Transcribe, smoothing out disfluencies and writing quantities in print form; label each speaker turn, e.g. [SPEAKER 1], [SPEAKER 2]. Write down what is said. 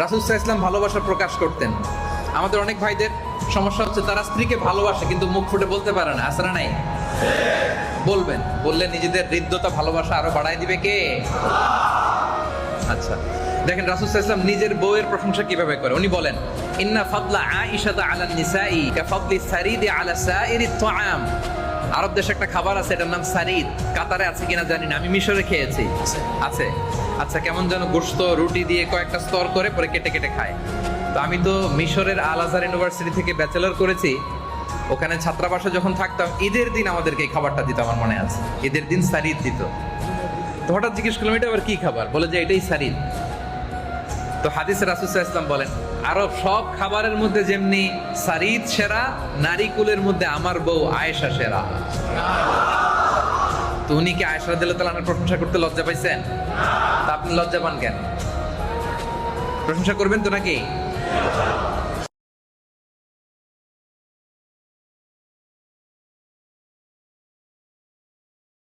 [SPEAKER 1] রাসূল সাল্লাল্লাহু আলাইহি ওয়াসাল্লাম ভালোবাসা প্রকাশ করতেন। আমাদের অনেক ভাইদের সমস্যা হচ্ছে তারা স্ত্রীকে ভালোবাসে কিন্তু মুখ ফুটে বলতে পারে না, আছে না নাই? বলবেন, বললে নিজেদের হৃদ্যতা ভালোবাসা আরো বাড়ায় দিবে কে? আচ্ছা, দেখেন রাসূল সাল্লাল্লাহু আলাইহি ওয়াসাল্লাম নিজের বউয়ের প্রশংসা কিভাবে করে। উনি বলেন, ইন্না ফাদলা আয়েশাতা আলা নিসাই কাফাদলি সারিদি আলা সাইরি তাআম। আরব দেশে একটা খাবার আছে, এটার নাম সারিদ। কাতারে আছে কিনা জানি না, আমি মিশরে খেয়েছি। আছে? আচ্ছা, কেমন যেন গোশত রুটি দিয়ে কয়েকটা স্তর করে পরে কেটে কেটে খায়। তো আমি তো মিশরের আল আজহার ইউনিভার্সিটি থেকে ব্যাচেলর করেছি। ওখানে ছাত্রাবাসে যখন থাকতাম, ঈদের দিন আমাদেরকে এই খাবারটা দিত, আমার মনে আছে। ঈদের দিন সারিদ দিত। তো হঠাৎ জিজ্ঞেস করলাম, এটা আবার কি খাবার? বলে যে এটাই সারিদ। তো হাদিসে রাসূল সাল্লাল্লাহু আলাইহি ওয়াসাল্লাম বলেন, আরব সব খাবারের মধ্যে যেমনি সারিদ সেরা, নারী কুলের মধ্যে আমার বউ আয়েশা সেরা। তো উনি কি আয়েশা রাদিয়াল্লাহু তাআলার প্রশংসা করতে লজ্জা পাইছেন? তা আপনি লজ্জা পান কেন? প্রশংসা করবেন তো নাকি?